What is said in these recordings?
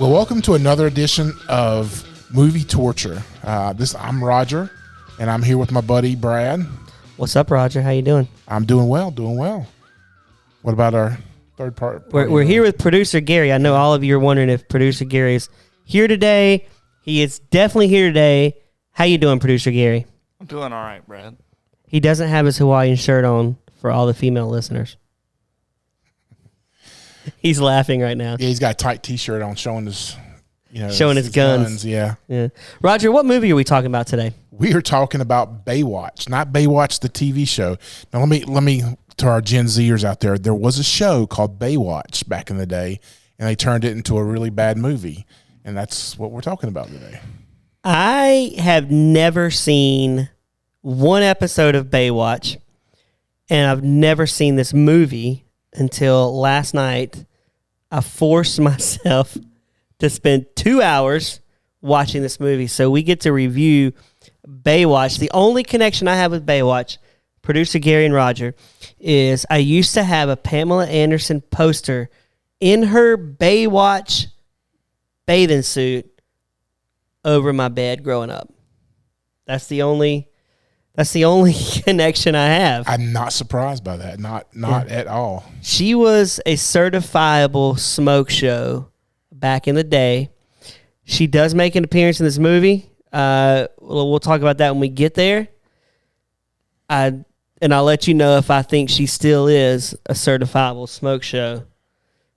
Well, welcome to another edition of Movie Torture. I'm Roger, and I'm here with my buddy Brad. What's up, Roger? How you doing? I'm doing well, What about our third part? We're here with producer Gary. I know all of you are wondering if producer Gary is here today. He is definitely here today. How you doing, producer Gary? I'm doing all right, Brad. He doesn't have his Hawaiian shirt on for all the female listeners. He's laughing right now. Yeah, he's got a tight T-shirt on showing his, showing his guns. Yeah. Roger, what movie are we talking about today? We are talking about Baywatch, not Baywatch the TV show. Now, let me to our Gen Zers out there. There was a show called Baywatch back in the day, and they turned it into a really bad movie, and that's what we're talking about today. I have never seen one episode of Baywatch, and I've never seen this movie until last night. I forced myself to spend 2 hours watching this movie, so we get to review Baywatch. The only connection I have with Baywatch, producer Gary and Roger, is I used to have a Pamela Anderson poster in her Baywatch bathing suit over my bed growing up. That's the only connection I have. I'm not surprised by that. Not at all. She was a certifiable smoke show back in the day. She does make an appearance in this movie. We'll talk about that when we get there. And I'll let you know if I think she still is a certifiable smoke show.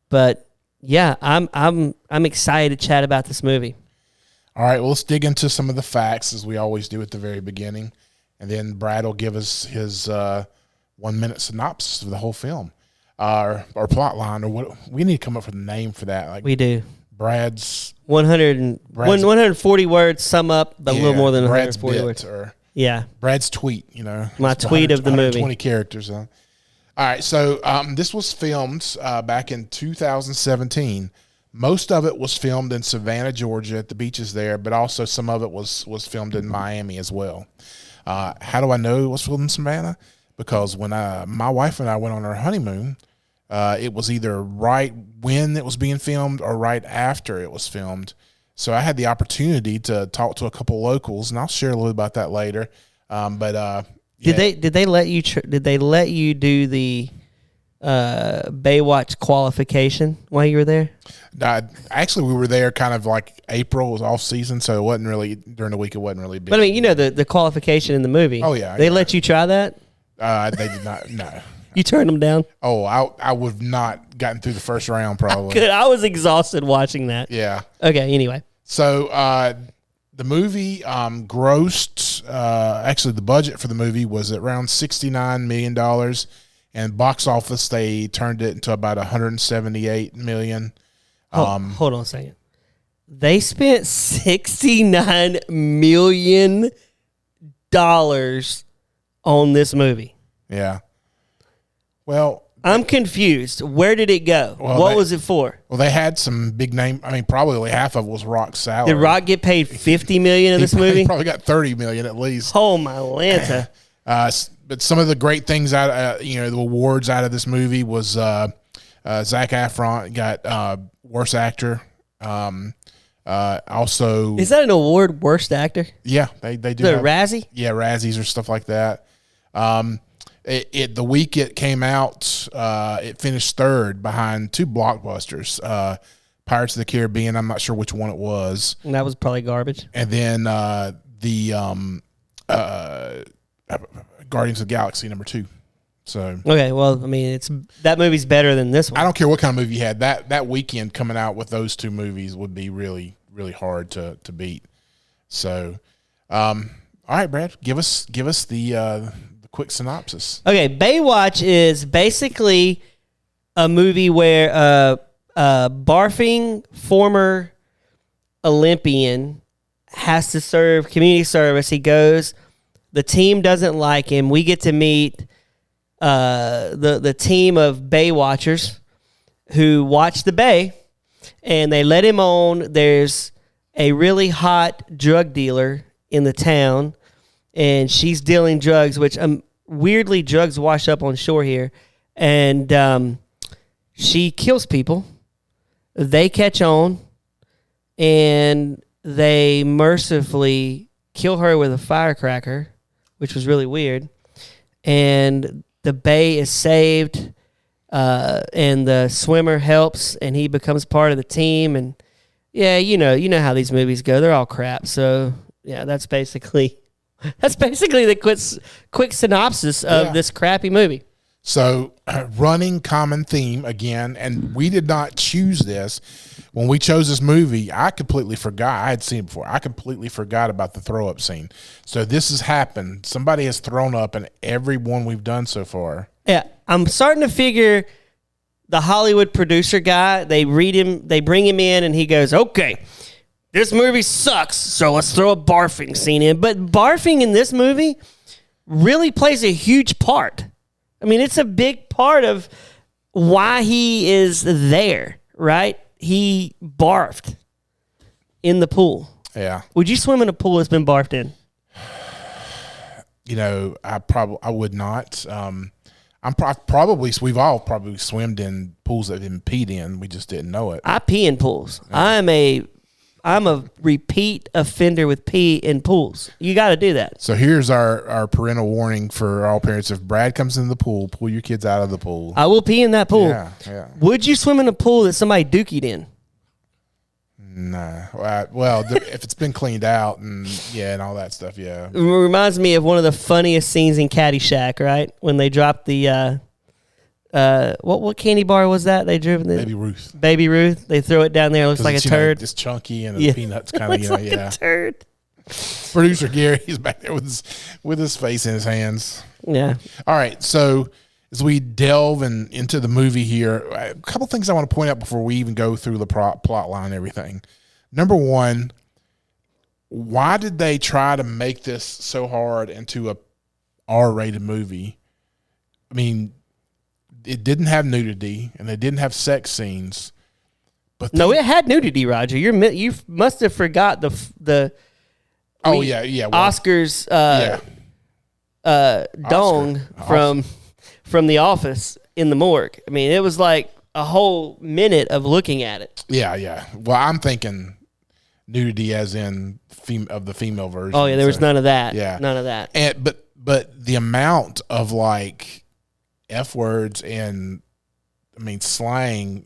But yeah, I'm excited to chat about this movie. All right, well, let's dig into some of the facts as we always do at the very beginning. And then Brad will give us his 1 minute synopsis of the whole film, or plot line, or what we need to come up with a name for that. Like we do. Brad's 140 words sum up a little more than 140 words. Or Brad's tweet. My tweet of the movie. 120 characters. All right, so this was filmed back in 2017. Most of it was filmed in Savannah, Georgia, at the beaches there, but also some of it was filmed in Miami as well. How do I know it was filmed in Savannah? Because when my wife and I went on our honeymoon, it was either right when it was being filmed or right after it was filmed. So I had the opportunity to talk to a couple locals, and I'll share a little about that later. Did they let you do the Baywatch qualification while you were there? Actually, we were there kind of like April was off season, so it wasn't really during the week. It wasn't really big. But I mean, the qualification in the movie. Oh yeah, they let you try that. They did not. No, you turned them down. Oh, I would have not gotten through the first round probably. I was exhausted watching that. Yeah. Okay. Anyway, so the movie grossed. Actually, the budget for the movie was around $69 million, and box office they turned it into about $178 million. Hold on a second. They spent $69 million on this movie. Yeah. Well, I'm confused. Where did it go? What was it for? Well, they had some big name. I mean, probably half of it was Rock's salary. Did Rock get paid $50 million in this movie? He probably got $30 million at least. Oh my Lanta! But some of the great things out, the awards out of this movie was Zac Efron got worst actor. Also, is that an award? Worst actor? Yeah, they do. The Razzie? Yeah, Razzies or stuff like that. The week it came out, it finished third behind two blockbusters, Pirates of the Caribbean. I'm not sure which one it was. And that was probably garbage. And then Guardians of the Galaxy #2. So okay, well, I mean, that movie's better than this one. I don't care what kind of movie you had. That weekend coming out with those two movies would be really, really hard to beat. So, all right, Brad, give us the quick synopsis. Okay, Baywatch is basically a movie where a barfing former Olympian has to serve community service. He goes, the team doesn't like him. We get to meet the team of Baywatchers who watch the Bay, and they let him on. There's a really hot drug dealer in the town, and she's dealing drugs, which weirdly drugs wash up on shore here, and she kills people. They catch on. and they mercifully kill her with a firecracker, which was really weird. And the bay is saved, and the swimmer helps, and he becomes part of the team. And yeah, you know how these movies go; they're all crap. So yeah, that's basically the quick synopsis of this crappy movie. So, running common theme again, and we did not choose this. When we chose this movie, I completely forgot. I had seen it before. I completely forgot about the throw-up scene. So this has happened. Somebody has thrown up in every one we've done so far. Yeah, I'm starting to figure the Hollywood producer guy, they bring him in, and he goes, okay, this movie sucks, so let's throw a barfing scene in. But barfing in this movie really plays a huge part. I mean, it's a big part of why he is there, right? He barfed in the pool. Yeah. Would you swim in a pool that's been barfed in? You know, I would not. We've all probably swimmed in pools that have been peed in. We just didn't know it. I pee in pools. Yeah. I'm a repeat offender with pee in pools. You got to do that. So here's our parental warning for all parents. If Brad comes in the pool, pull your kids out of the pool. I will pee in that pool. Yeah. Would you swim in a pool that somebody dookied in? Nah. Well, if it's been cleaned out and all that stuff, yeah. It reminds me of one of the funniest scenes in Caddyshack, right? When they dropped the what candy bar was that? They drew Baby Ruth. Baby Ruth. They throw it down there. It looks like a turd. It's chunky and the peanuts kind of, like a turd. Producer Gary, he's back there with his face in his hands. Yeah. All right. So as we delve into the movie here, a couple things I want to point out before we even go through the plot line and everything. Number one, why did they try to make this so hard into a R-rated movie? I mean, it didn't have nudity and they didn't have sex scenes. But no, it had nudity, Roger. You must have forgot the Oscar's dong from The Office in the morgue. I mean, it was like a whole minute of looking at it. Yeah. Well, I'm thinking nudity as in of the female version. Oh yeah, there was none of that. Yeah, none of that. And but the amount of like F words and slang,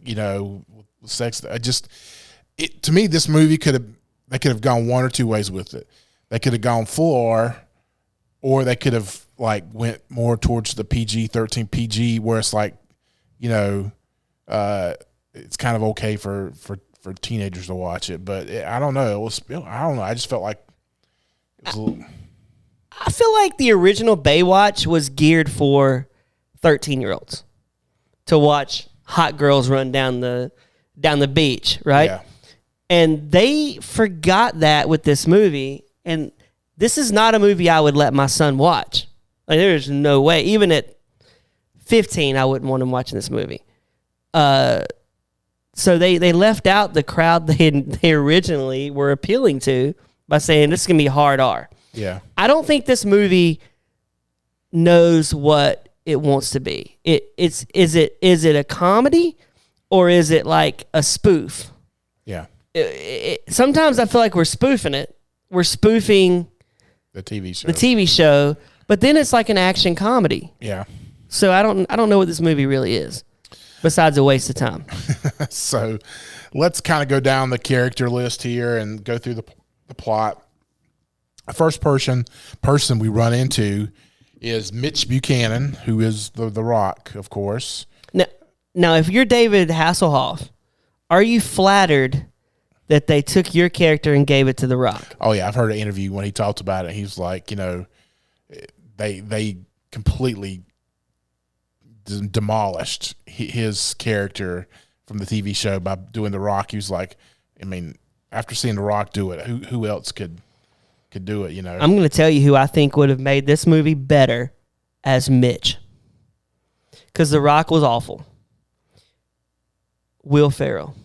sex. To me, this movie they could have gone one or two ways with it. They could have gone full R, or they could have went more towards the PG-13 PG, where it's it's kind of okay for teenagers to watch it. But I don't know. I don't know. I just felt like it was a little. I feel like the original Baywatch was geared for 13-year-olds to watch hot girls run down the beach, right? Yeah. And they forgot that with this movie. And this is not a movie I would let my son watch. There's no way. Even at 15, I wouldn't want him watching this movie. So they left out the crowd they originally were appealing to by saying this is going to be hard R. Yeah. I don't think this movie knows what it wants to be. Is it a comedy or is it like a spoof? Yeah. Sometimes I feel like we're spoofing it. We're spoofing the TV show. But then it's like an action comedy. Yeah. So I don't know what this movie really is, besides a waste of time. So let's kind of go down the character list here and go through the plot. The first person we run into is Mitch Buchanan, who is the Rock, of course. Now, if you're David Hasselhoff, are you flattered that they took your character and gave it to The Rock? Oh, yeah. I've heard an interview when he talked about it. He's like, they completely demolished his character from the TV show by doing The Rock. He was like, after seeing The Rock do it, who else could do it, I'm going to tell you who I think would have made this movie better as Mitch. Because The Rock was awful. Will Ferrell.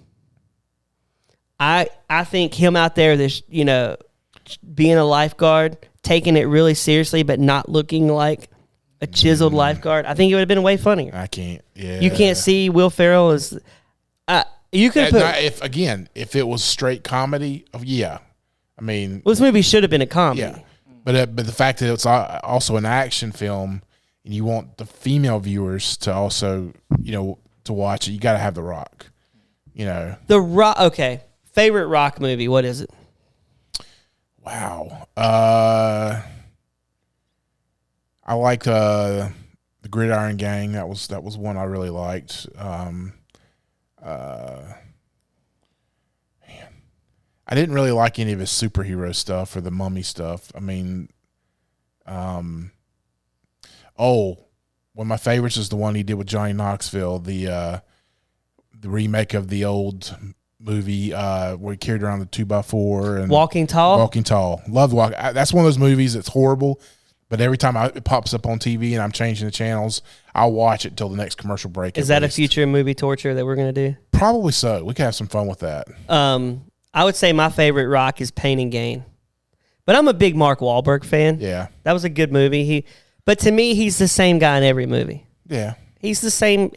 I think him out there, being a lifeguard, taking it really seriously, but not looking like a chiseled lifeguard, I think it would have been way funnier. I can't. Yeah. You can't see Will Ferrell as... You could put if it was straight comedy, yeah. I mean, well, this movie should have been a comedy. Yeah, but the fact that it's also an action film, and you want the female viewers to also to watch it, you got to have The Rock. The Rock. Okay, favorite Rock movie. What is it? Wow. I like the Gridiron Gang. That was one I really liked. Man, I didn't really like any of his superhero stuff or the Mummy stuff. I mean, one of my favorites is the one he did with Johnny Knoxville, the remake of the old movie where he carried around the 2x4 and Walking Tall. Loved Walking. That's one of those movies that's horrible, but every time it pops up on TV and I'm changing the channels, I'll watch it till the next commercial break. Is that a future movie torture that we're gonna do? Probably so. We could have some fun with that. I would say my favorite Rock is Pain and Gain, but I'm a big Mark Wahlberg fan. Yeah, that was a good movie. But to me, he's the same guy in every movie. Yeah, he's the same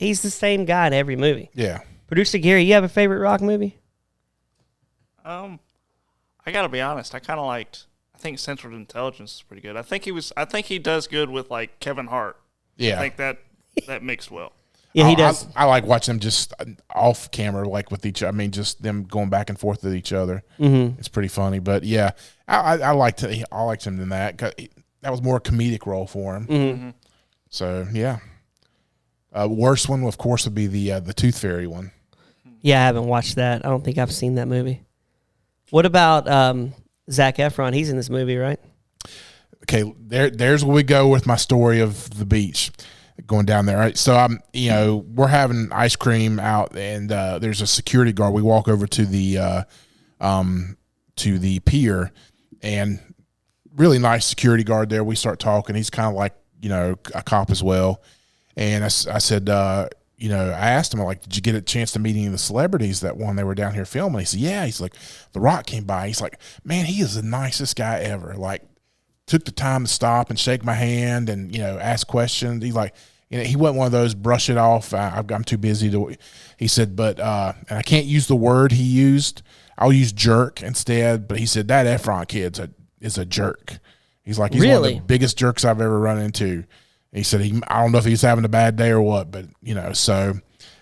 guy in every movie. Yeah. Producer Gary, you have a favorite Rock movie? I gotta be honest. I kind of liked. I think Central Intelligence is pretty good. I think he does good with like Kevin Hart. Yeah, I think that mixed well. Yeah, he does. I like watching them just off camera, like with each. I mean, just them going back and forth with each other. Mm-hmm. It's pretty funny. But yeah, I liked him in that. That was more a comedic role for him. Mm-hmm. So yeah, worst one, of course, would be the Tooth Fairy one. Yeah, I haven't watched that. I don't think I've seen that movie. What about Zac Efron? He's in this movie, right? Okay, there's where we go with my story of the beach, going down there. Right, so we're having ice cream out, and there's a security guard. We walk over to the pier, and really nice security guard there. We start talking. He's kind of like a cop as well, and I said. I asked him, like, did you get a chance to meet any of the celebrities that when they were down here filming? He said, yeah. He's like, The Rock came by. He's like, man, he is the nicest guy ever. Like, took the time to stop and shake my hand and, ask questions. He's like, he wasn't one of those brush it off. I'm too busy to, he said, but, and I can't use the word he used. I'll use jerk instead. But he said, that Efron kid is a jerk. He's like, he's one of the biggest jerks I've ever run into. He said, I don't know if he's having a bad day or what, but, so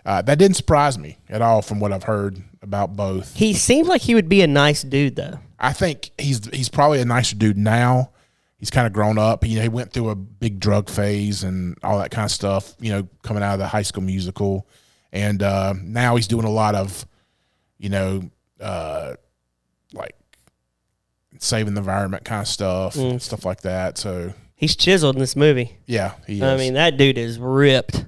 that didn't surprise me at all from what I've heard about both. He seems like he would be a nice dude, though. I think he's probably a nicer dude now. He's kind of grown up. He went through a big drug phase and all that kind of stuff, coming out of the High School Musical. And now he's doing a lot of, like saving the environment kind of stuff, and stuff like that. So he's chiseled in this movie. Yeah, he is. I mean, that dude is ripped.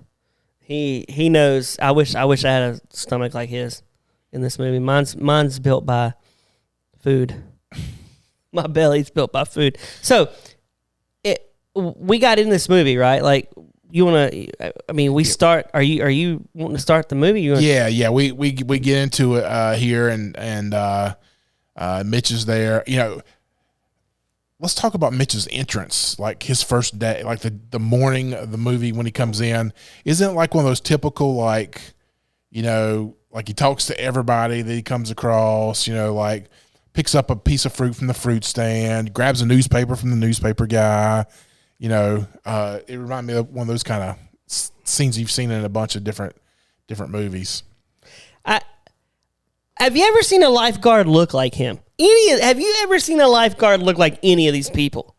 He knows. I wish I had a stomach like his in this movie. Mine's built by food. My belly's built by food. So we got in this movie, right? Like, you want to? I mean, we start. Are you wanting to start the movie? Yeah. We get into it here, and Mitch is there. Let's talk about Mitch's entrance, like his first day, like the morning of the movie when he comes in. Isn't it like one of those typical, like, like he talks to everybody that he comes across, like picks up a piece of fruit from the fruit stand, grabs a newspaper from the newspaper guy. It reminded me of one of those kind of scenes you've seen in a bunch of different movies. Have you ever seen a lifeguard look like him? Have you ever seen a lifeguard look like any of these people?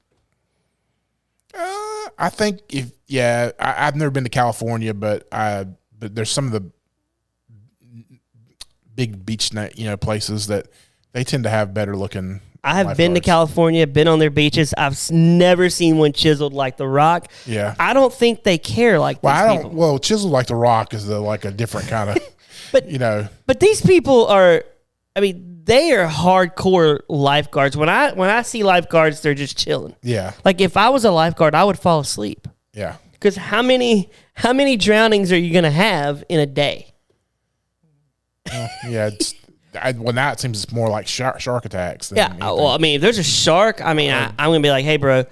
I think I've never been to California, but there's some of the big beach places that they tend to have better looking. I have been to California, been on their beaches. I've never seen one chiseled like The Rock. Yeah, I don't think they care like these people. Well, chiseled like The Rock is like a different kind of. But these people are. I mean, they are hardcore lifeguards. When I see lifeguards, they're just chilling. Yeah. Like if I was a lifeguard, I would fall asleep. Yeah. Because how many drownings are you going to have in a day? Yeah. Now it seems it's more like shark attacks. Yeah. Well, I mean, if there's a shark, I mean, I'm going to be like, hey, bro,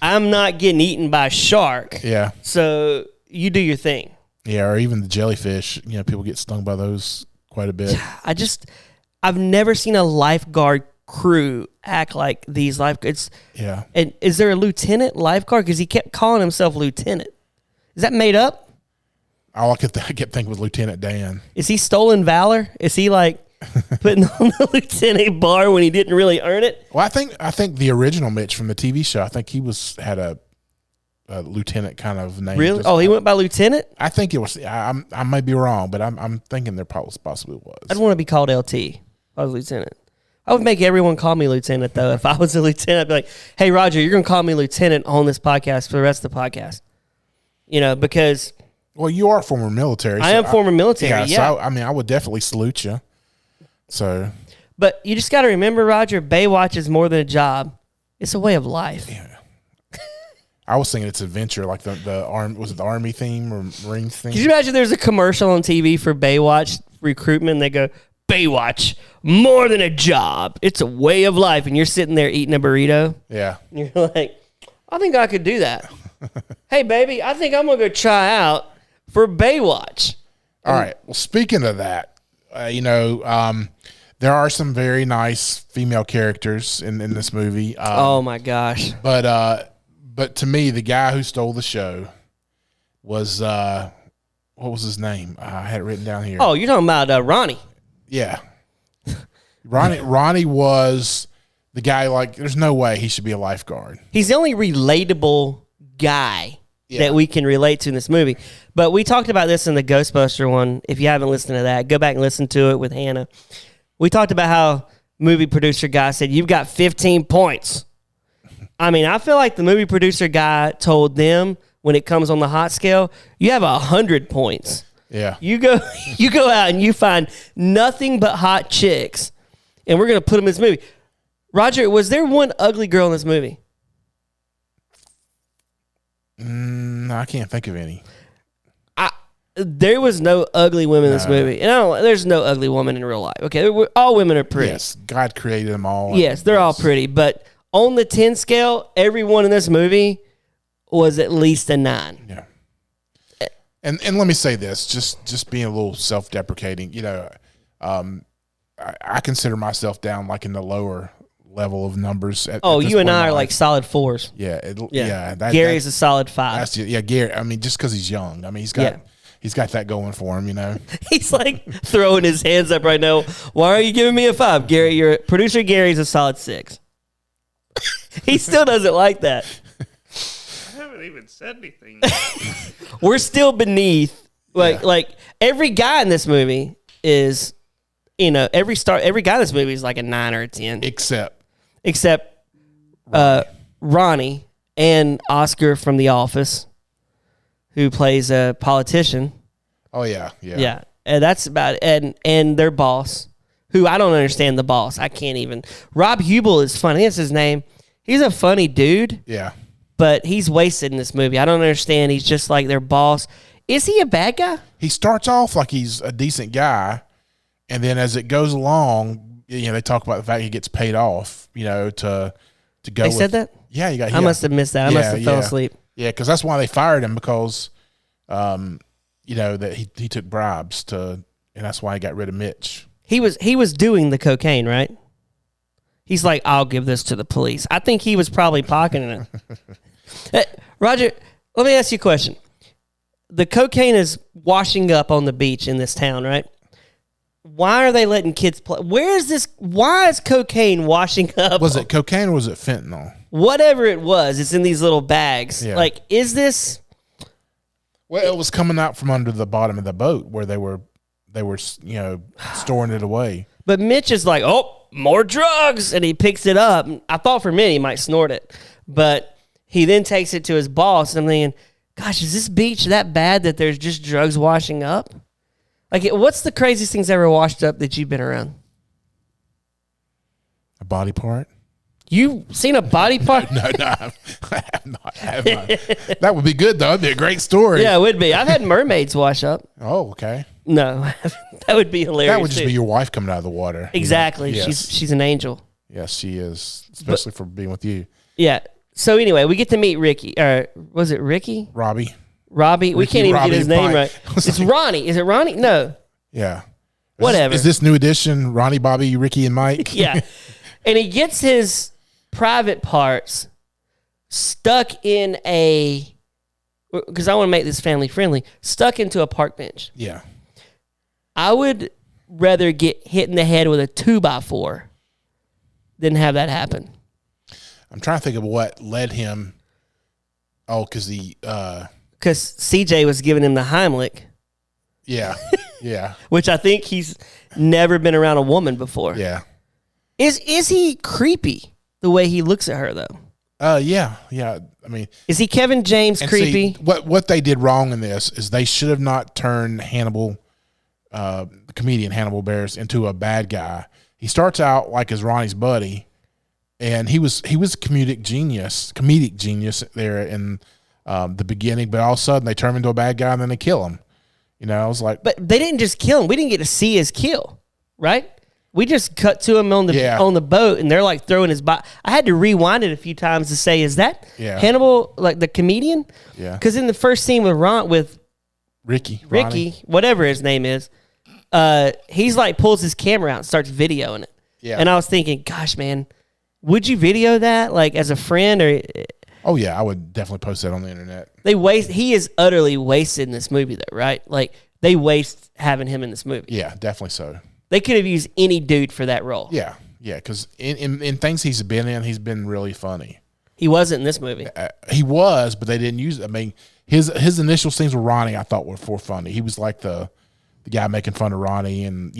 I'm not getting eaten by a shark. Yeah. So you do your thing. Yeah, or even the jellyfish. People get stung by those quite a bit. I've never seen a lifeguard crew act like these lifeguards. Yeah. And is there a lieutenant lifeguard? Because he kept calling himself lieutenant. Is that made up? All I kept thinking was Lieutenant Dan. Is he stolen valor? Is he like putting on the lieutenant bar when he didn't really earn it? Well, I think the original Mitch from the TV show, I think he had a lieutenant kind of name. Really? Oh, he went by lieutenant? I think it was. I may be wrong, but I'm thinking there possibly was. I'd want to be called LT if I was lieutenant. I would make everyone call me lieutenant, though. If I was a lieutenant, I'd be like, hey, Roger, you're going to call me lieutenant on this podcast for the rest of the podcast. Because... Well, you are former military. I am former military, yeah. So I would definitely salute you. So... But you just got to remember, Roger, Baywatch is more than a job. It's a way of life. Yeah. I was thinking it's adventure, like the Army theme or Marines theme? Could you imagine there's a commercial on TV for Baywatch recruitment and they go, Baywatch, more than a job. It's a way of life. And you're sitting there eating a burrito. Yeah. And you're like, I think I could do that. Hey, baby, I think I'm going to go try out for Baywatch. All right. Well, speaking of that, there are some very nice female characters in this movie. Oh, my gosh. But to me, the guy who stole the show was, what was his name? I had it written down here. Oh, you're talking about Ronnie. Yeah. Ronnie was the guy, like, there's no way he should be a lifeguard. He's the only relatable guy that we can relate to in this movie. But we talked about this in the Ghostbuster one. If you haven't listened to that, go back and listen to it with Hannah. We talked about how movie producer guy said, you've got 15 points. I mean, I feel like the movie producer guy told them when it comes on the hot scale, you have 100 points. Yeah. You go out and you find nothing but hot chicks, and we're going to put them in this movie. Roger, was there one ugly girl in this movie? I can't think of any. There was no ugly women in this movie. And there's no ugly woman in real life. Okay, all women are pretty. Yes, God created them all. Yes, they're all pretty. But on the 10 scale, everyone in this movie was at least a 9. Yeah. And let me say this, just being a little self-deprecating, I consider myself down like in the lower level of numbers. You and I are like solid 4s. Yeah. Gary's a solid 5. Gary. I mean, just because he's young. I mean, he's got that going for him, He's like throwing his hands up right now. Why are you giving me a 5, Gary? Your producer Gary's a solid 6. He still doesn't like that. I haven't even said anything. We're still beneath. Like every guy in this movie is, every guy in this movie is like a 9 or a 10. Except Ronnie and Oscar from The Office, who plays a politician. Oh, yeah. Yeah. And that's about it. And their boss, who I don't understand the boss. I can't even. Rob Hubel is funny. That's his name. He's a funny dude. Yeah. But he's wasted in this movie. I don't understand. He's just like their boss. Is he a bad guy? He starts off like he's a decent guy, and then as it goes along, they talk about the fact he gets paid off, to go. They said that? Yeah, I must have missed that. I must have fell asleep. Yeah, because that's why they fired him, because, that he took bribes and that's why he got rid of Mitch. He was doing the cocaine, right? He's like, I'll give this to the police. I think he was probably pocketing it. Roger, let me ask you a question. The cocaine is washing up on the beach in this town, right? Why are they letting kids play? Why is cocaine washing up? Was it cocaine or was it fentanyl? Whatever it was, it's in these little bags. Yeah. Like, is this? Well, it was coming out from under the bottom of the boat where they were storing it away. But Mitch is like, oh, more drugs, and he picks it up. I thought for a minute he might snort it, but he then takes it to his boss, and I'm thinking, gosh, is this beach that bad that there's just drugs washing up? Like, what's the craziest things ever washed up that you've been around? A body part? You seen a body part? No, I have not. That would be good, though. That'd be a great story. Yeah, it would be. I've had mermaids wash up. Oh, okay. No, that would be hilarious. That would just be your wife coming out of the water. Exactly. Yes. She's an angel. Yes, she is, especially for being with you. Yeah. So anyway, we get to meet Ricky. Was it Ricky? Robbie. We can't even get his name right. It's like, Ronnie. Is it Ronnie? No. Yeah. whatever. Is this New Edition? Ronnie, Bobby, Ricky, and Mike? Yeah. And he gets his private parts stuck in because I want to make this family friendly, stuck into a park bench. Yeah. I would rather get hit in the head with a 2x4 than have that happen. I'm trying to think of what led him. Oh, because CJ was giving him the Heimlich. Yeah. Yeah. Which I think he's never been around a woman before. Yeah. Is he creepy the way he looks at her though? Yeah. Yeah. I mean, is he Kevin James creepy? See, what they did wrong in this is they should have not turned Hannibal, the comedian Hannibal Buress, into a bad guy. He starts out like as Ronnie's buddy, and he was comedic genius there in the beginning. But all of a sudden they turn him into a bad guy and then they kill him. You know, I was like, but they didn't just kill him. We didn't get to see his kill, right? We just cut to him on the boat, and they're like throwing his body. I had to rewind it a few times to say, "Is that Hannibal, like the comedian?" Yeah. Because in the first scene with Ricky, whatever his name is, he's like pulls his camera out and starts videoing it. Yeah. And I was thinking, gosh, man, would you video that like as a friend or? Oh yeah, I would definitely post that on the internet. He is utterly wasted in this movie, though, right? Like they waste having him in this movie. Yeah, definitely so. They could have used any dude for that role. Yeah, yeah, because in things he's been in, he's been really funny. He wasn't in this movie. He was, but they didn't use it. I mean, his initial scenes with Ronnie, I thought were funny. He was like the guy making fun of Ronnie, and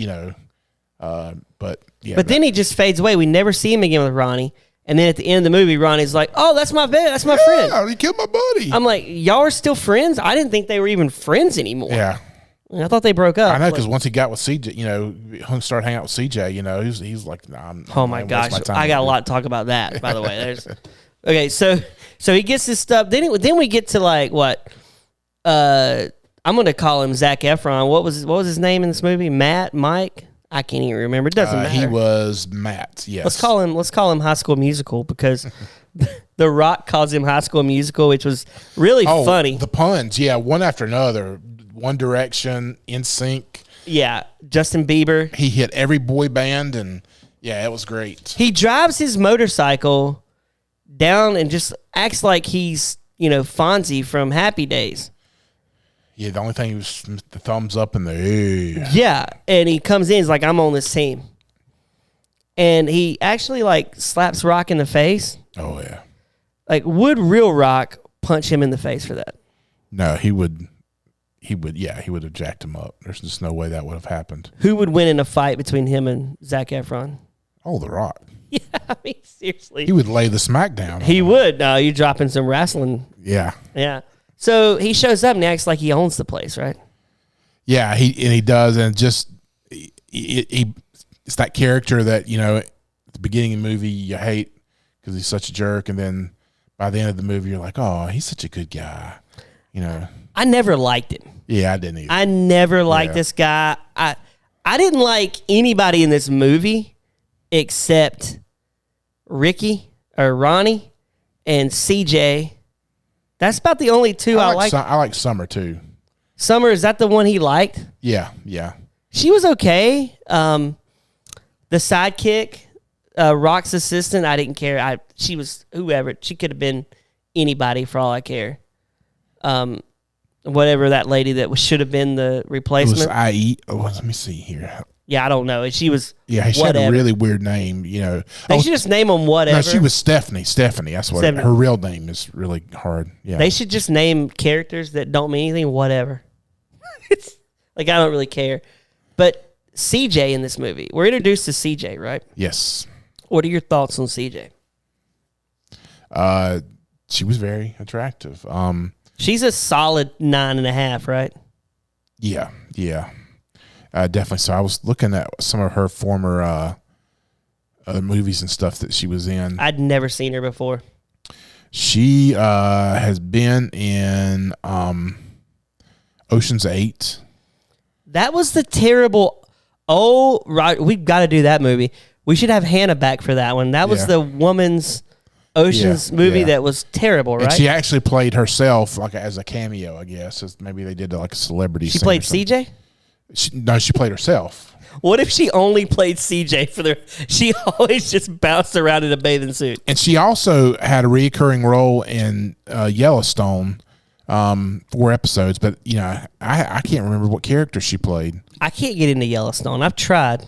but yeah. But then he just fades away. We never see him again with Ronnie. And then at the end of the movie, Ronnie's like, "Oh, that's my friend. He killed my buddy." I'm like, y'all are still friends? I didn't think they were even friends anymore. Yeah. I thought they broke up. I know, because once he got with CJ, started hanging out with CJ, he's like, nah, oh my gosh, I got a lot to talk about that. By the way, okay, so he gets this stuff. Then we get to like what? I'm gonna call him Zac Efron. What was his name in this movie? Matt, Mike. I can't even remember. It doesn't matter. He was Matt. Yes. Let's call him High School Musical because The Rock calls him High School Musical, which was really funny. The puns, yeah, one after another. One Direction, NSYNC. Yeah, Justin Bieber. He hit every boy band, and yeah, it was great. He drives his motorcycle down and just acts like he's, Fonzie from Happy Days. Yeah, the only thing was the thumbs up in the air. Yeah, and he comes in, he's like, "I'm on this team." And he actually, like, slaps Rock in the face. Oh, yeah. Like, would real Rock punch him in the face for that? No, he would have jacked him up. There's just no way that would have happened. Who would win in a fight between him and Zac Efron? Oh, The Rock. Yeah, I mean, seriously. He would lay the smack down. He would. No, you're dropping some wrestling. Yeah. Yeah. So he shows up and acts like he owns the place, right? Yeah, he does, and just it's that character that at the beginning of the movie you hate because he's such a jerk, and then by the end of the movie you're like, oh, he's such a good guy. I never liked him. Yeah, I didn't either. I never liked this guy. I didn't like anybody in this movie except Ricky or Ronnie and CJ. That's about the only two I like. I like Summer too. Summer, is that the one he liked? Yeah. She was okay. The sidekick, Rock's assistant, I didn't care. She was whoever. She could have been anybody for all I care. Whatever that lady that should have been the replacement. It was IE. Oh, let me see here. Yeah, I don't know. She was. Yeah, she had a really weird name. They should just name them whatever. No, she was Stephanie. That's what her real name is. Really hard. Yeah, they should just name characters that don't mean anything. Whatever. It's like I don't really care. But CJ in this movie, we're introduced to CJ, right? Yes. What are your thoughts on CJ? She was very attractive. She's a solid 9.5, right? Yeah. Definitely. So I was looking at some of her former other movies and stuff that she was in. I'd never seen her before. She has been in Ocean's 8. That was the terrible. Oh, right. We've got to do that movie. We should have Hannah back for that one. That was the woman's Ocean's movie that was terrible, right? And she actually played herself like as a cameo, I guess. Maybe they did like a celebrity. She played CJ? No, she played herself. What if she only played CJ for she always just bounced around in a bathing suit? And she also had a recurring role in Yellowstone, 4 episodes. But, I can't remember what character she played. I can't get into Yellowstone. I've tried.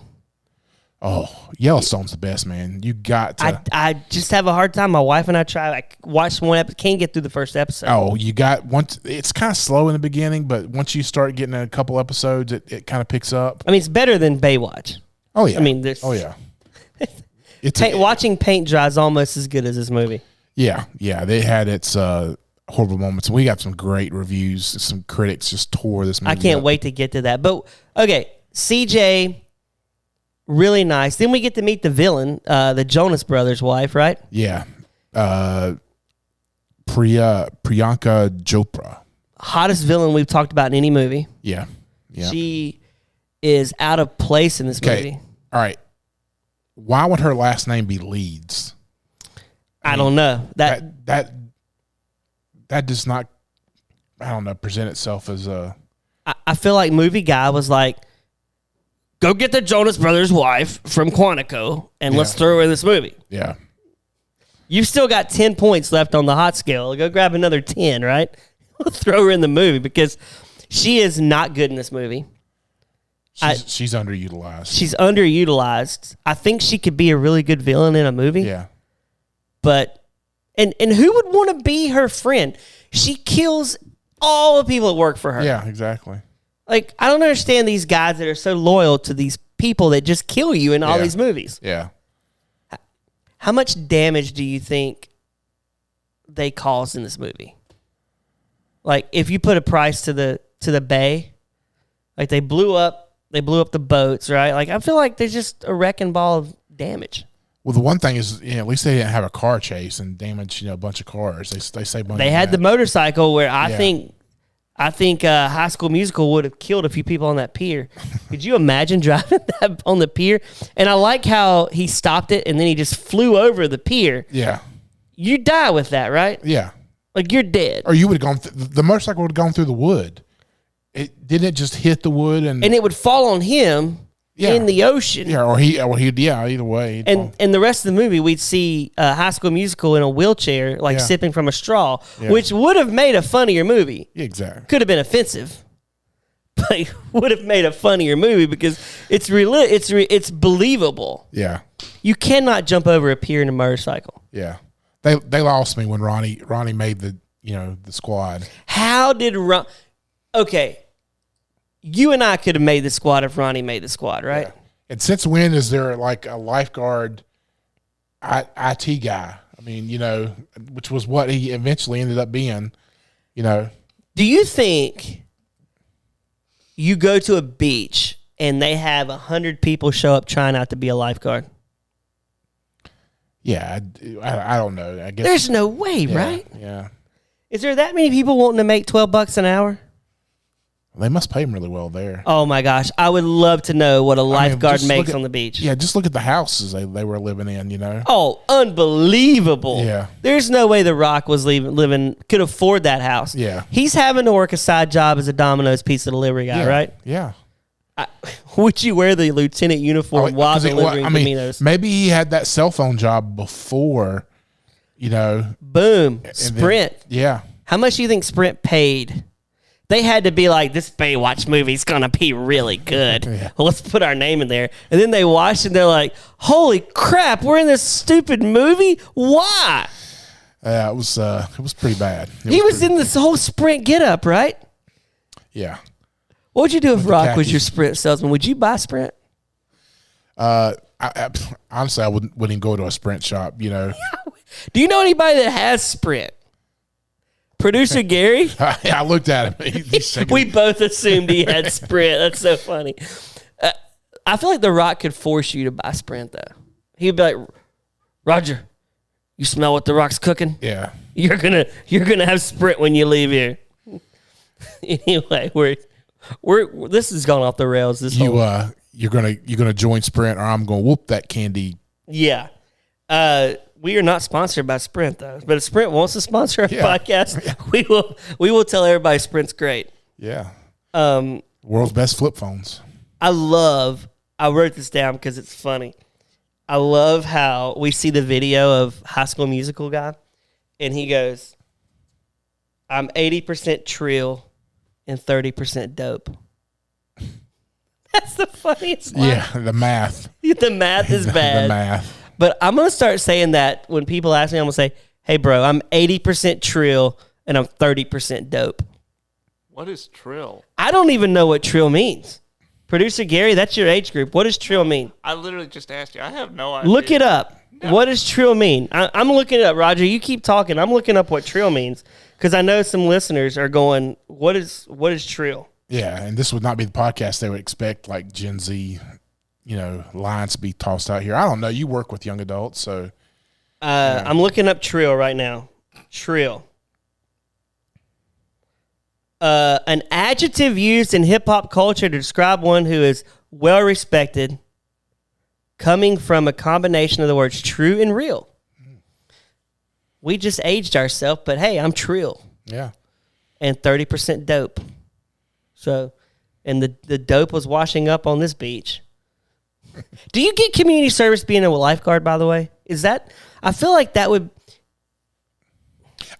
Oh, Yellowstone's the best, man. You got to. I just have a hard time. My wife and I tried. I watched one episode. Can't get through the first episode. Oh, it's kind of slow in the beginning, but once you start getting a couple episodes, it kind of picks up. I mean, it's better than Baywatch. Oh, yeah. I mean, there's. Oh, yeah. Watching paint dry is almost as good as this movie. Yeah. They had its horrible moments. We got some great reviews. Some critics just tore this movie I can't up. wait to get to that. But, okay, CJ, really nice. Then we get to meet the villain, the Jonas brothers' wife, right? Yeah. Pryiyanka Chopra. Hottest villain we've talked about in any movie. Yeah. She is out of place in this movie. All right. Why would her last name be Leeds? I don't know. That does not, I don't know, present itself as a... I feel like movie guy was like, go get the Jonas brothers' wife from Quantico and let's throw her in this movie. Yeah. You've still got 10 points left on the hot scale. Go grab another 10, right? Throw her in the movie because she is not good in this movie. She's underutilized. She's underutilized. I think she could be a really good villain in a movie. Yeah. But, and who would want to be her friend? She kills all the people that work for her. Yeah, exactly. Like, I don't understand these guys that are so loyal to these people that just kill you in all these movies. Yeah. How much damage do you think they caused in this movie? Like, if you put a price to the bay, like they blew up the boats, right? Like, I feel like there's just a wrecking ball of damage. Well, the one thing is, at least they didn't have a car chase and damage, a bunch of cars. They saved money. They had the motorcycle where I think High School Musical would have killed a few people on that pier. Could you imagine driving that on the pier? And I like how he stopped it and then he just flew over the pier. Yeah. You die with that, right? Yeah. Like, you're dead. Or you would have gone, the motorcycle would have gone through the wood. Didn't it just hit the wood and it would fall on him in the ocean. Yeah, or he'd either way. And the rest of the movie, we'd see High School Musical in a wheelchair, sipping from a straw, which would have made a funnier movie. Exactly. Could have been offensive, but it would have made a funnier movie because it's believable. Yeah. You cannot jump over a pier in a motorcycle. Yeah. They lost me when Ronnie made the squad. How did Okay. You and I could have made the squad if Ronnie made the squad, right? Yeah. And since when is there like a lifeguard IT guy? I mean, which was what he eventually ended up being, Do you think you go to a beach and they have 100 people show up trying out to be a lifeguard? Yeah, I don't know. I guess there's no way, right? Yeah. Is there that many people wanting to make $12 an hour? They must pay them really well there. Oh my gosh, I would love to know what a lifeguard makes on the beach. Yeah, just look at the houses they were living in. Oh, unbelievable! Yeah, there's no way The Rock was could afford that house. Yeah, he's having to work a side job as a Domino's pizza delivery guy, right? Yeah. Would you wear the lieutenant uniform while delivering Domino's? Maybe he had that cell phone job before. Boom, Sprint. Yeah. How much do you think Sprint paid? They had to be like, this Baywatch movie's going to be really good. Yeah. Well, let's put our name in there. And then they watched and they're like, holy crap, we're in this stupid movie? Why? It was pretty bad. He was in this whole Sprint get-up, right? Yeah. What would you do if Rock was your Sprint salesman? Would you buy Sprint? Honestly, I wouldn't even go to a Sprint shop, Do you know anybody that has Sprint? Producer Gary? I looked at him. We both assumed he had Sprint. That's so funny. I feel like The Rock could force you to buy Sprint, though. He'd be like, Roger, you smell what The Rock's cooking? Yeah. You're gonna have Sprint when you leave here. Anyway, we're this has gone off the rails. You're gonna join Sprint, or I'm gonna whoop that candy. Yeah. We are not sponsored by Sprint, though. But if Sprint wants to sponsor our podcast, we will tell everybody Sprint's great. Yeah. World's best flip phones. I wrote this down because it's funny. I love how we see the video of High School Musical guy, and he goes, I'm 80% trill and 30% dope. That's the funniest line. Yeah, the math. The math is bad. The math. But I'm going to start saying that when people ask me, I'm going to say, hey, bro, I'm 80% trill and I'm 30% dope. What is trill? I don't even know what trill means. Producer Gary, that's your age group. What does trill mean? I literally just asked you. I have no idea. Look it up. No. What does trill mean? I'm looking it up, Roger. You keep talking. I'm looking up what trill means because I know some listeners are going, what is trill? Yeah, and this would not be the podcast they would expect, like Gen Z, lines to be tossed out here. I don't know. You work with young adults, so. I'm looking up trill right now. Trill. An adjective used in hip-hop culture to describe one who is well-respected, coming from a combination of the words true and real. We just aged ourselves, but hey, I'm trill. Yeah. And 30% dope. So, and the dope was washing up on this beach. Do you get community service being a lifeguard, by the way? Is that, I feel like that would.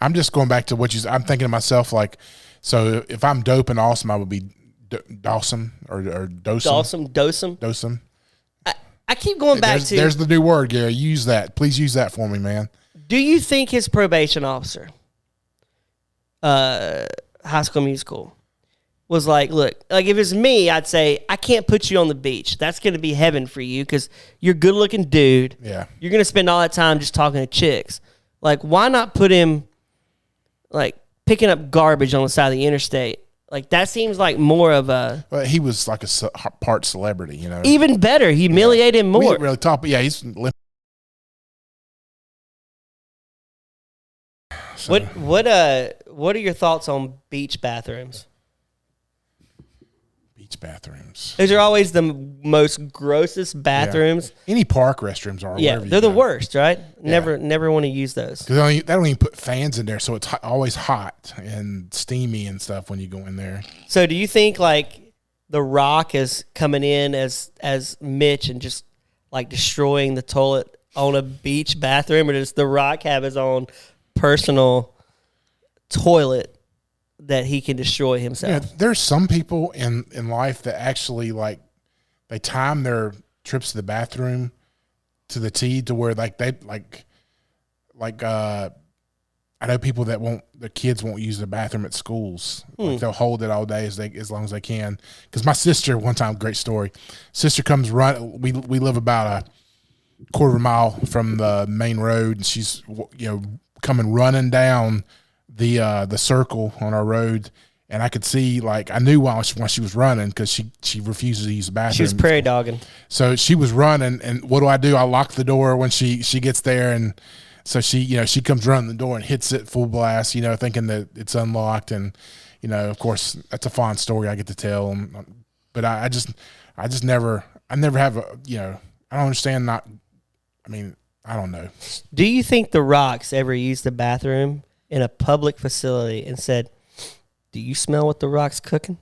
I'm just going back to what I'm thinking to myself, like, so if I'm dope and awesome, I would be Dawson or Dosum. Dosum. I keep going back to. There's the new word, Gary. Use that. Please use that for me, man. Do you think his probation officer, High School Musical, was like, look, like if it's me, I'd say, I can't put you on the beach. That's going to be heaven for you because you're a good-looking dude. Yeah. You're going to spend all that time just talking to chicks. Like, why not put him, like, picking up garbage on the side of the interstate? Like, that seems like more of a... Well, he was like a part celebrity, Even better. Humiliate him more. We didn't really talk, but yeah, he's... So. What are your thoughts on beach bathrooms? Beach bathrooms. Those are always the most grossest bathrooms. Yeah. Any park restrooms are. Yeah, they're the worst, right? Yeah. Never want to use those. Because they don't even put fans in there, so it's always hot and steamy and stuff when you go in there. So do you think, like, The Rock is coming in as Mitch and just, like, destroying the toilet on a beach bathroom, or does The Rock have his own personal toilet that he can destroy himself? Yeah, there's some people in life that actually, like, they time their trips to the bathroom to the T to where, like, they I know people that their kids won't use the bathroom at schools. Like, they'll hold it all day as long as they can. Because my sister, one time, great story. Sister comes we live about a quarter of a mile from the main road, and she's coming running down the circle on our road, and I could see, like, I knew while she was running because she refuses to use the bathroom. She was prairie dogging. So she was running, and what do? I lock the door when she gets there, and so she comes running the door and hits it full blast, thinking that it's unlocked, and of course that's a fun story I get to tell. But I never have I don't understand. I don't know. Do you think The Rock's ever used the bathroom in a public facility and said, do you smell what The Rock's cooking?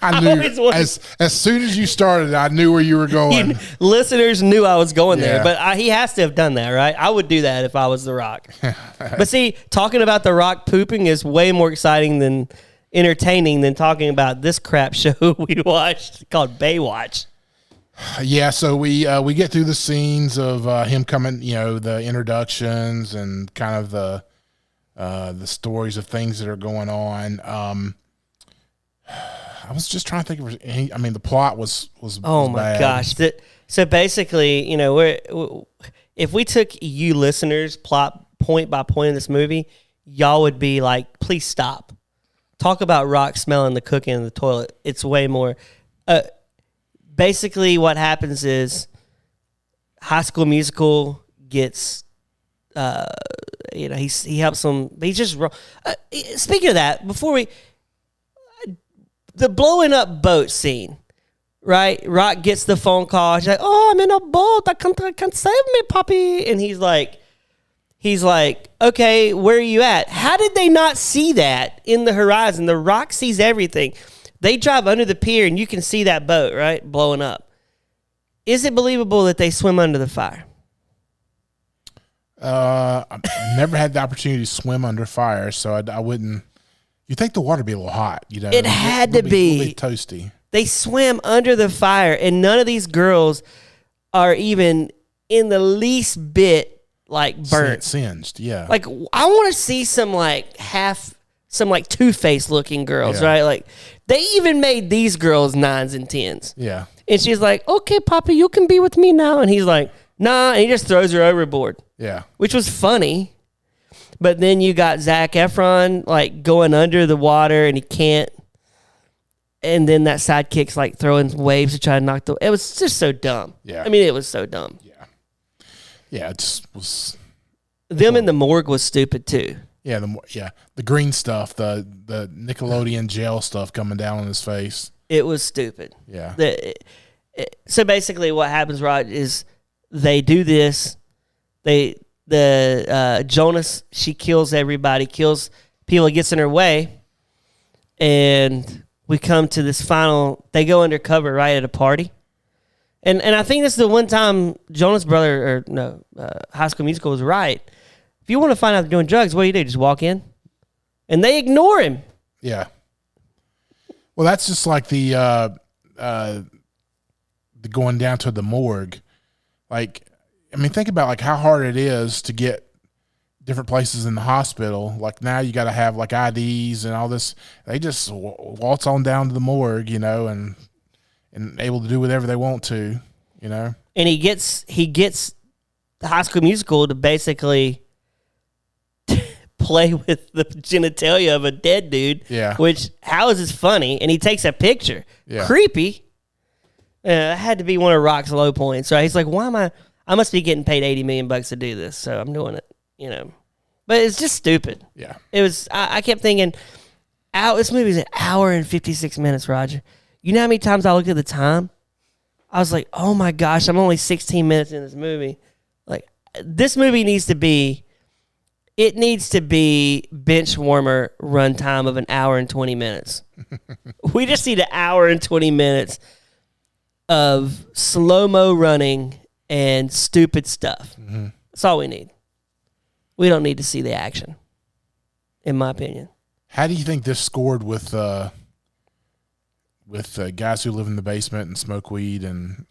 I knew as soon as you started, I knew where you were going. Listeners knew I was going there, but he has to have done that, right? I would do that if I was The Rock. But see, talking about The Rock pooping is way more exciting than entertaining than talking about this crap show we watched called Baywatch. Yeah, so we get through the scenes of him coming, the introductions and kind of the stories of things that are going on. I was just trying to think of the plot was oh my bad. Gosh. So basically, if we took you listeners plot point by point in this movie, y'all would be like, please stop. Talk about Rock smelling the cooking in the toilet. It's way more basically, what happens is High School Musical gets, he helps them. He's just speaking of that. The blowing up boat scene, right? Rock gets the phone call. She's like, "Oh, I'm in a boat. I can't save me, puppy." And he's like, "Okay, where are you at?" How did they not see that in the horizon? The Rock sees everything. They drive under the pier, and you can see that boat, right, blowing up. Is it believable that they swim under the fire? I've never had the opportunity to swim under fire, so I wouldn't. You think the water would be a little hot, you know? It had to be. A little bit toasty. They swim under the fire, and none of these girls are even in the least bit like burnt. Singed, yeah. Like, I want to see some like Two-Face looking girls, right? Like, they even made these girls 9s and 10s. Yeah. And she's like, okay, Papa, you can be with me now. And he's like, nah, and he just throws her overboard. Yeah. Which was funny. But then you got Zac Efron, like, going under the water, and he can't. And then that sidekick's, like, throwing waves to try to knock the... It was just so dumb. Yeah. I mean, it was so dumb. Yeah. Yeah, it just was... Them in the morgue was stupid, too. Yeah, the green stuff, the Nickelodeon jail stuff coming down on his face. It was stupid. Yeah. So basically what happens, Rod, is they do this. Jonas, she kills everybody, kills people that gets in her way. And we come to this final, they go undercover right at a party. And I think this is the one time Jonas Brother, High School Musical was right. If you want to find out they're doing drugs, what do? Just walk in? And they ignore him. Yeah. Well, that's just like the going down to the morgue. Like, I mean, think about like how hard it is to get different places in the hospital. Like now you got to have like IDs and all this. They just waltz on down to the morgue, you know, and able to do whatever they want to, you know. And he gets the High School Musical to basically play with the genitalia of a dead dude. Yeah. Which, how is this funny? And he takes a picture. Yeah. Creepy. That had to be one of Rock's low points, right? He's like, why am I must be getting paid $80 million to do this, so I'm doing it, you know. But it's just stupid. Yeah. It was, I kept thinking, this movie's an hour and 56 minutes, Roger. You know how many times I looked at the time? I was like, oh my gosh, I'm only 16 minutes in this movie. Like, this movie needs to be bench warmer runtime of an hour and 20 minutes. We just need an hour and 20 minutes of slow-mo running and stupid stuff. Mm-hmm. That's all we need. We don't need to see the action, in my opinion. How do you think this scored with guys who live in the basement and smoke weed and,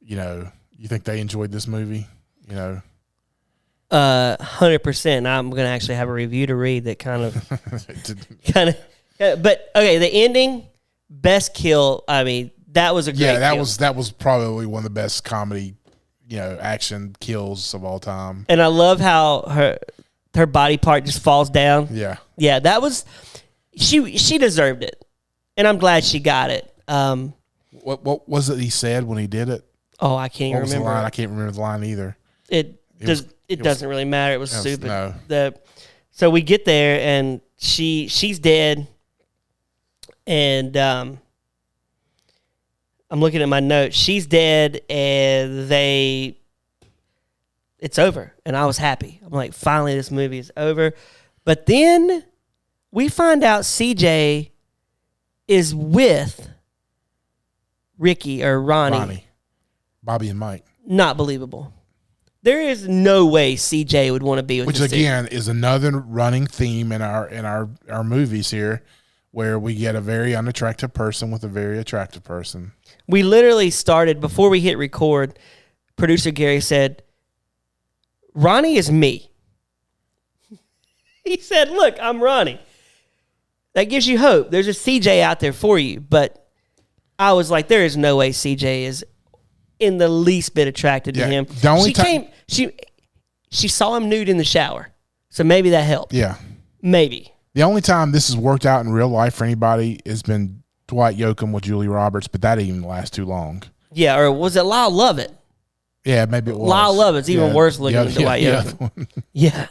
you know, you think they enjoyed this movie, you know? 100%. I'm going to actually have a review to read that kind of, but okay, the ending, best kill. I mean, that was a great kill. that was probably one of the best comedy, you know, action kills of all time. And I love how her body part just falls down. Yeah. Yeah, that was, she deserved it. And I'm glad she got it. What was it he said when he did it? Oh, I can't even remember. The line? I can't remember the line either. It doesn't really matter. It was stupid. No. So we get there and she's dead. And I'm looking at my notes. She's dead and it's over. And I was happy. I'm like, finally this movie is over. But then we find out CJ is with Ricky or Ronnie. Bobby and Mike. Not believable. There is no way CJ would want to be with Which again is another running theme in our movies here, where we get a very unattractive person with a very attractive person. We literally started before we hit record. Producer Gary said, Ronnie is me. He said, look, I'm Ronnie. That gives you hope. There's a CJ out there for you. But I was like, there is no way CJ is in the least bit attracted to him. The only she saw him nude in the shower. So maybe that helped. Yeah. Maybe. The only time this has worked out in real life for anybody has been Dwight Yoakam with Julie Roberts, but that didn't even last too long. Yeah, or was it Lyle Lovett? Yeah, maybe it was. Lyle Lovett's even worse looking than Dwight Yoakam. Yeah.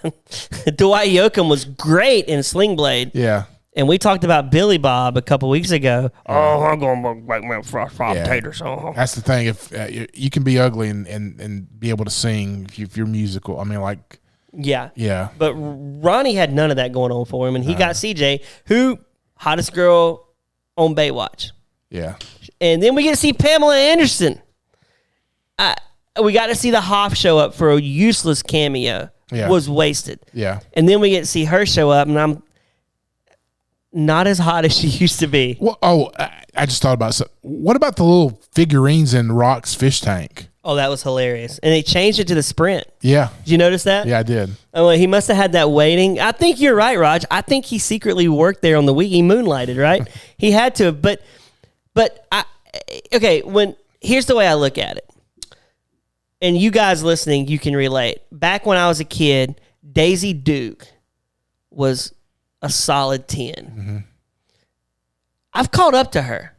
Dwight Yoakam was great in Sling Blade. Yeah. And we talked about Billy Bob a couple weeks ago. Oh, I'm going to make my fried potatoes. That's the thing. If you can be ugly and be able to sing if you're musical. I mean, like. Yeah. Yeah. But Ronnie had none of that going on for him. And he got CJ, who, hottest girl on Baywatch. Yeah. And then we get to see Pamela Anderson. We got to see the Hoff show up for a useless cameo. Yeah. Was wasted. Yeah. And then we get to see her show up, and I'm not as hot as she used to be. Well, I just thought about it. What about the little figurines in Rock's fish tank? Oh, that was hilarious. And they changed it to the Sprint. Yeah. Did you notice that? Yeah, I did. Oh, well, he must have had that waiting. I think you're right, Raj. I think he secretly worked there on the week. He moonlighted, right? He had to. But here's the way I look at it. And you guys listening, you can relate. Back when I was a kid, Daisy Duke was a solid 10. Mm-hmm. I've caught up to her.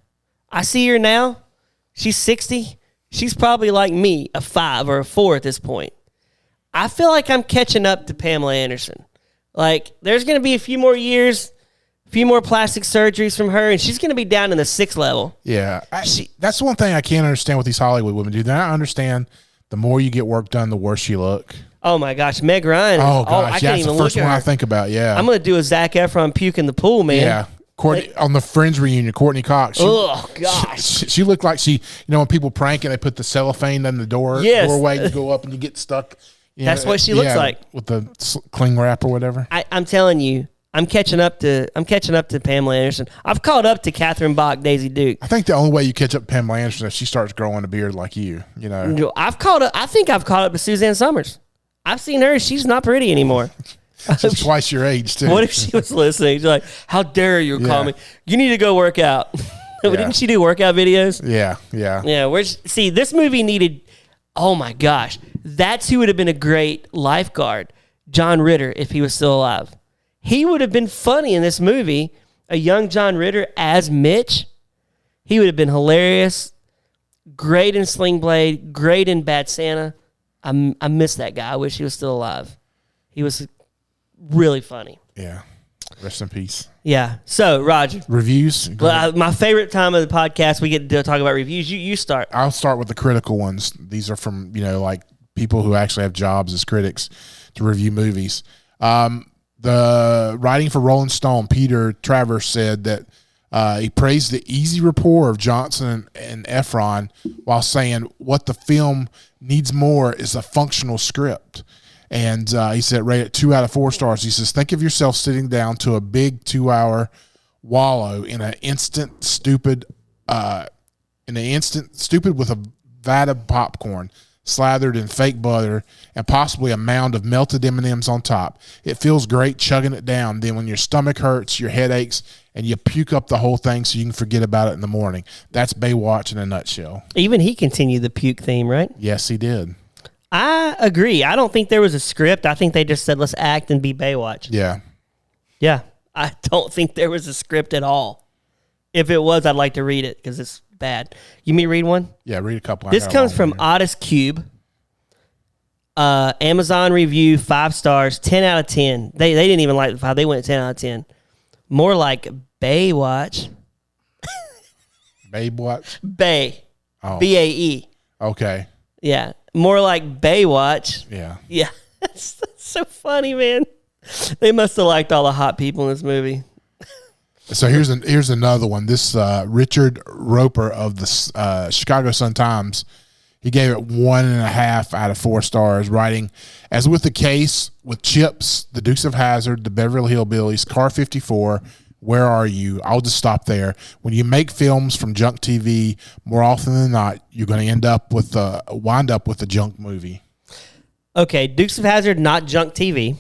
I see her now. She's 60. She's probably like me, a 5 or a 4 at this point. I feel like I'm catching up to Pamela Anderson. Like, there's going to be a few more years, a few more plastic surgeries from her, and she's going to be down in the 6th level. Yeah. That's one thing I can't understand with these Hollywood women do. They don't understand the more you get work done, the worse you look. Oh, my gosh. Meg Ryan. Oh, gosh. I can't even that's the first look at one her. I think about, yeah. I'm going to do a Zac Efron puke in the pool, man. Yeah. On the Friends reunion, Courtney Cox. Oh, gosh. She looked like when people prank and they put the cellophane in the doorway, you go up and you get stuck. That's what she looks like. With the cling wrap or whatever. I'm telling you, I'm catching up to Pamela Anderson. I've caught up to Catherine Bach, Daisy Duke. I think the only way you catch up to Pamela Anderson is if she starts growing a beard like you, I think I've caught up to Suzanne Summers. I've seen her. She's not pretty anymore. She's twice your age, too. What if she was listening? She's like, how dare you call me? You need to go work out. Didn't she do workout videos? Yeah. Yeah. See, this movie needed, oh my gosh, that's who would have been a great lifeguard. John Ritter, if he was still alive. He would have been funny in this movie. A young John Ritter as Mitch. He would have been hilarious. Great in Sling Blade. Great in Bad Santa. I miss that guy. I wish he was still alive. He was really funny. Yeah. Rest in peace. Yeah. So, Roger. Reviews? My favorite time of the podcast, we get to talk about reviews. You start. I'll start with the critical ones. These are from, like people who actually have jobs as critics to review movies. The writing for Rolling Stone, Peter Travers said that he praised the easy rapport of Johnson and Efron while saying what the film needs more is a functional script. And he said, rate it 2 out of 4 stars. He says, think of yourself sitting down to a big 2-hour wallow in an instant stupid with a vat of popcorn slathered in fake butter and possibly a mound of melted M&Ms on top. It feels great chugging it down. Then when your stomach hurts, your head aches, and you puke up the whole thing so you can forget about it in the morning. That's Baywatch in a nutshell. Even he continued the puke theme, right? Yes, he did. I agree. I don't think there was a script. I think they just said, let's act and be Baywatch. Yeah. Yeah. I don't think there was a script at all. If it was, I'd like to read it because it's bad. You mean read one? Yeah, read a couple. This comes from Otis Cube. Amazon review, 5 stars, 10 out of 10. They didn't even like the 5. They went 10 out of 10. More like Baywatch. Baywatch? Bay. Oh. B-A-E. Okay. Yeah. More like Baywatch. Yeah. Yeah. That's so funny, man. They must have liked all the hot people in this movie. So here's another one. This Richard Roper of the Chicago Sun-Times, he gave it 1.5 out of 4 stars, writing, as with the case with Chips, the Dukes of Hazzard, the Beverly Hillbillies, Car 54, Where Are You? I'll just stop there. When you make films from junk TV, more often than not, you're going to wind up with a junk movie. Okay, Dukes of Hazzard, not junk TV.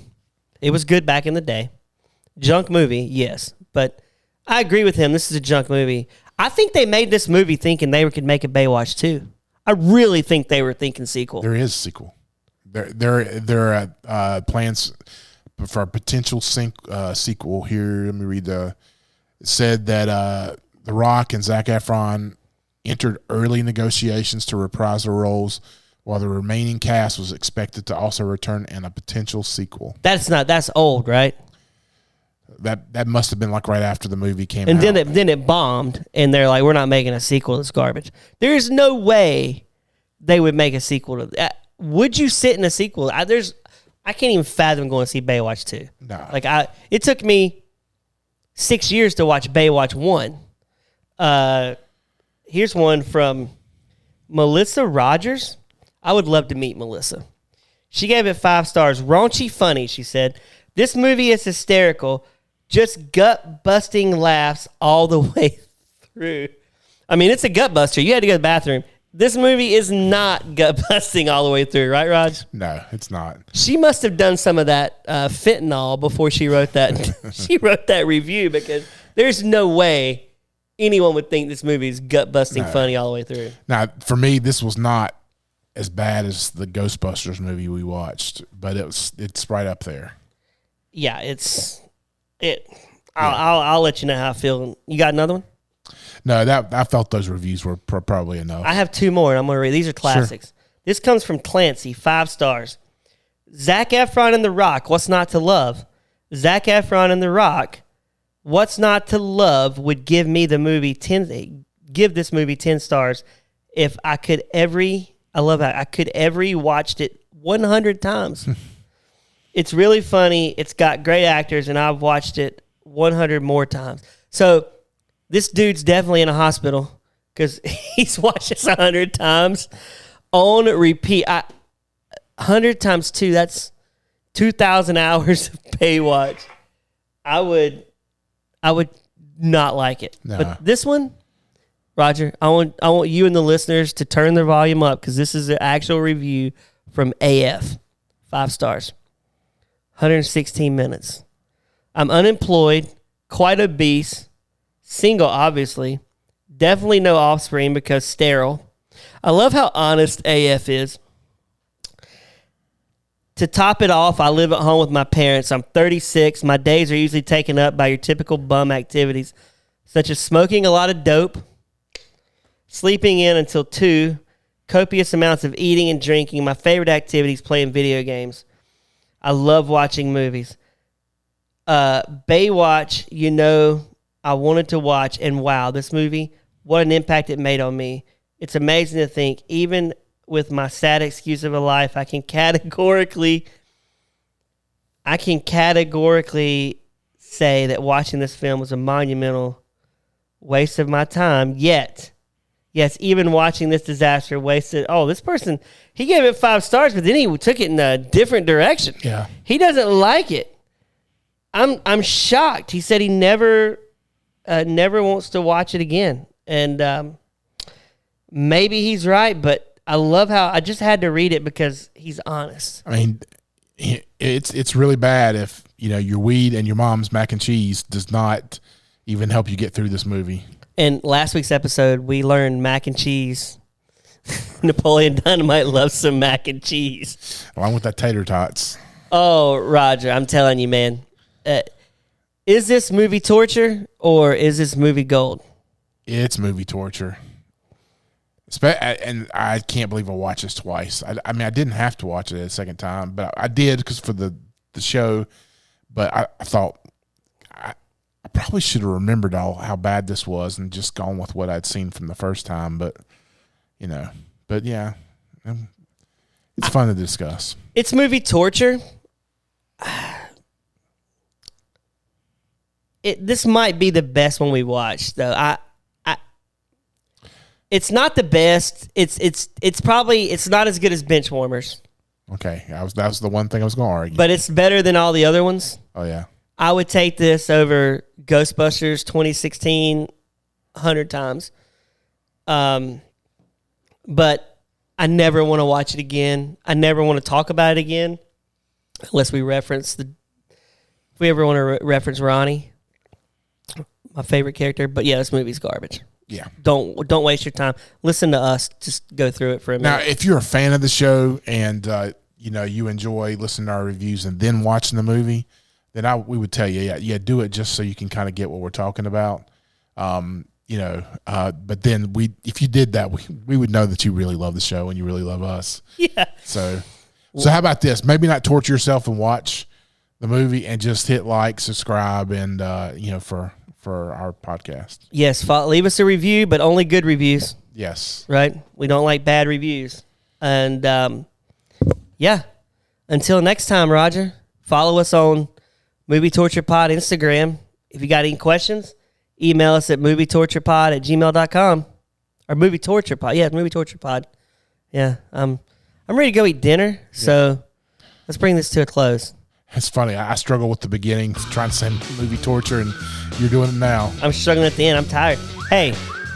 It was good back in the day. Junk movie, yes, but I agree with him. This is a junk movie. I think they made this movie thinking they could make a Baywatch 2. I really think they were thinking sequel. There is a sequel. There are plans for a potential sequel here. Let me read it said that The Rock and Zac Efron entered early negotiations to reprise their roles, while the remaining cast was expected to also return in a potential sequel. That's old, right? That must have been like right after the movie came out. And then it bombed, and they're like, we're not making a sequel. It's garbage. There is no way they would make a sequel to that. Would you sit in a sequel? I can't even fathom going to see Baywatch 2. No. It took me 6 years to watch Baywatch 1. Here's one from Melissa Rogers. I would love to meet Melissa. She gave it 5 stars. Raunchy funny, she said. This movie is hysterical. Just gut-busting laughs all the way through. I mean, it's a gut-buster. You had to go to the bathroom. This movie is not gut-busting all the way through, right, Raj? No, it's not. She must have done some of that fentanyl before she wrote that. She wrote that review, because there's no way anyone would think this movie is gut-busting funny all the way through. Now, for me, this was not as bad as the Ghostbusters movie we watched, but it's right up there. Yeah, I'll let you know how I feel. You got another one? No, I felt those reviews were probably enough. I have 2 more, and I'm going to read. These are classics. Sure. This comes from Clancy, 5 stars. Zac Efron and The Rock, what's not to love? Zac Efron and The Rock, what's not to love would give this movie 10 stars if I could watched it 100 times. It's really funny. It's got great actors, and I've watched it 100 more times. So this dude's definitely in a hospital, because he's watched this 100 times on repeat. 100 times 2, that's 2,000 hours of Baywatch. I would not like it. No. But this one, Roger, I want you and the listeners to turn their volume up, because this is an actual review from AF. 5 stars. 116 minutes. I'm unemployed, quite obese, single, obviously. Definitely no offspring because sterile. I love how honest AF is. To top it off, I live at home with my parents. I'm 36. My days are usually taken up by your typical bum activities, such as smoking a lot of dope, sleeping in until 2, copious amounts of eating and drinking. My favorite activity is playing video games. I love watching movies. Baywatch, I wanted to watch, and wow, this movie, what an impact it made on me. It's amazing to think, even with my sad excuse of a life, I can categorically say that watching this film was a monumental waste of my time. Yet, yes, even watching this disaster wasted. Oh, this person, he gave it 5 stars, but then he took it in a different direction. Yeah, he doesn't like it. I'm shocked. He said he never wants to watch it again, and maybe he's right. But I love how I just had to read it because he's honest. I mean, it's really bad if your weed and your mom's mac and cheese does not even help you get through this movie. In last week's episode, we learned mac and cheese. Napoleon Dynamite loves some mac and cheese, along with that tater tots. Oh, Roger, I'm telling you, man. Is this movie torture or is this movie gold? It's movie torture. And I can't believe I watched this twice. I mean, I didn't have to watch it a second time, but I did because for the show. But I thought I probably should have remembered how bad this was and just gone with what I'd seen from the first time. But yeah, it's fun to discuss. It's movie torture. This might be the best one we watched, though. It's not the best. It's probably not as good as Benchwarmers. Okay, that was the one thing I was going to argue. But it's better than all the other ones. Oh yeah, I would take this over Ghostbusters 2016 100 times. But I never want to watch it again. I never want to talk about it again, unless we reference if we ever want to reference Ronnie, my favorite character. But yeah, this movie's garbage. Yeah. Don't waste your time. Listen to us. Just go through it for a minute. Now, if you're a fan of the show and you enjoy listening to our reviews and then watching the movie, then we would tell you, do it just so you can kind of get what we're talking about. But then if you did that, we would know that you really love the show and you really love us. Yeah. So how about this? Maybe not torture yourself and watch the movie and just hit like, subscribe, and for our podcast. Yes, leave us a review, but only good reviews. Yes. Right? We don't like bad reviews. And until next time, Roger, follow us on Movie Torture Pod Instagram. If you got any questions, email us at movietorturepod@gmail.com. Or movietorturepod. Yeah, movietorturepod. Yeah, I'm ready to go eat dinner, so let's bring this to a close. It's funny. I struggle with the beginning, trying to say movie torture, and you're doing it now. I'm struggling at the end. I'm tired. Hey,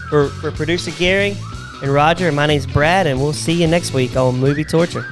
for producer Gary and Roger, my name's Brad, and we'll see you next week on Movie Torture.